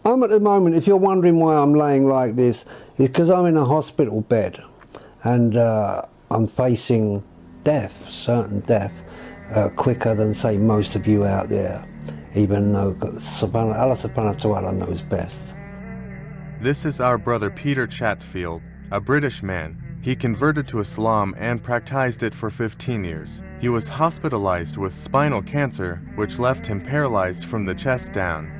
I'm at the moment, if you're wondering why I'm laying like this, it's because I'm in a hospital bed and I'm facing death, certain death, quicker than, say, most of you out there, even though Allah subhanahu wa ta'ala knows best. This is our brother Peter Chatfield, a British man. He converted to Islam and practiced it for 15 years. He was hospitalized with spinal cancer, which left him paralyzed from the chest down.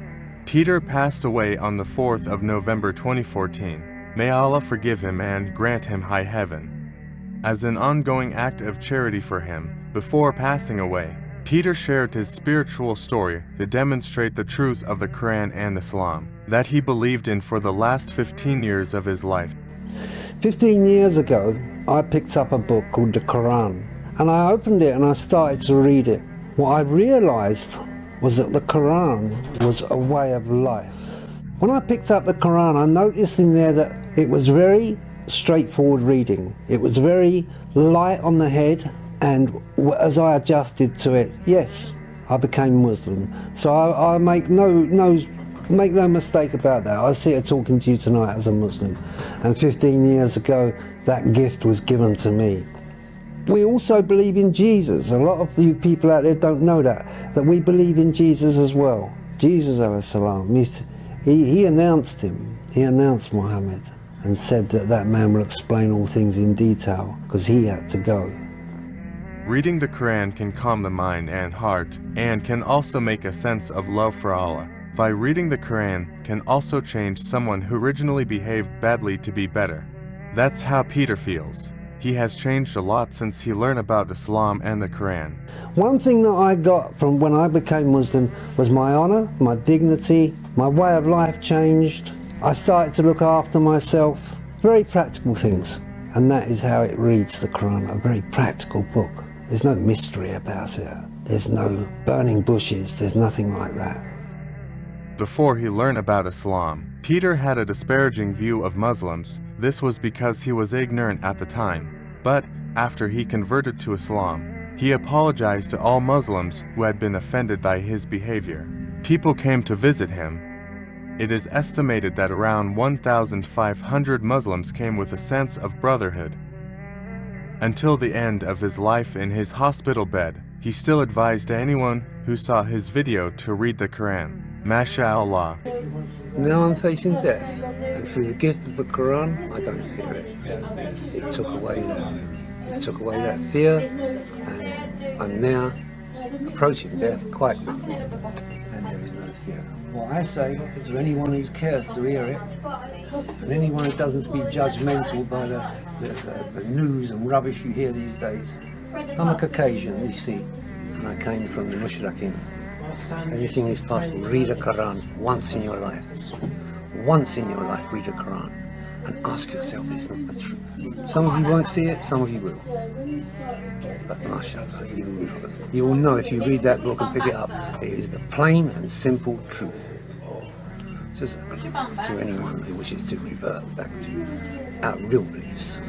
Peter passed away on the 4th of November 2014. May Allah forgive him and grant him high heaven. As an ongoing act of charity for him, before passing away, Peter shared his spiritual story to demonstrate the truth of the Quran and Islam that he believed in for the last 15 years of his life. 15 years ago, I picked up a book called the Quran, and I opened it and I started to read it. What I realized was that the Quran was a way of life. When I picked up the Quran, I noticed in there that it was very straightforward reading. It was very light on the head, and as I adjusted to it, yes, I became Muslim. So I make no mistake about that. I sit here talking to you tonight as a Muslim, and 15 years ago that gift was given to me. We also believe in Jesus. A lot of you people out there don't know that we believe in Jesus as well. Jesus alayhi salam, he announced him. He announced Muhammad and said that that man will explain all things in detail because he had to go. Reading the Quran can calm the mind and heart and can also make a sense of love for Allah. By reading the Quran can also change someone who originally behaved badly to be better. That's how Peter feels. He has changed a lot since he learned about Islam and the Quran. One thing that I got from when I became Muslim was my honor, my dignity, my way of life changed. I started to look after myself. Very practical things. And that is how it reads, the Quran, a very practical book. There's no mystery about it. There's no burning bushes. There's nothing like that. Before he learned about Islam, Peter had a disparaging view of Muslims. This was because he was ignorant at the time. But after he converted to Islam, he apologized to all Muslims who had been offended by his behavior. People came to visit him. It is estimated that around 1,500 Muslims came with a sense of brotherhood. Until the end of his life in his hospital bed, he still advised anyone who saw his video to read the Quran. MashaAllah. Now I'm facing death, and through the gift of the Quran, I don't fear it. It took away that fear, and I'm now approaching death quite quickly, and there is no fear. What I say to anyone who cares to hear it, and anyone who doesn't be judgmental by the news and rubbish you hear these days, I'm a Caucasian, you see, and I came from the Mushraqin. Anything is possible. Read a Quran once in your life. Once in your life, read a Quran and ask yourself, it's not the truth. Some of you won't see it, some of you will. But mashallah, you will know if you read that book and pick it up. It is the plain and simple truth. Just to anyone who wishes to revert back to our real beliefs.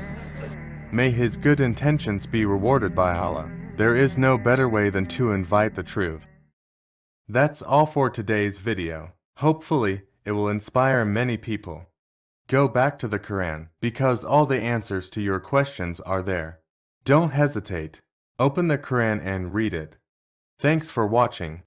May his good intentions be rewarded by Allah. There is no better way than to invite the truth. That's all for today's video. Hopefully, it will inspire many people. Go back to the Quran, because all the answers to your questions are there. Don't hesitate. Open the Quran and read it. Thanks for watching.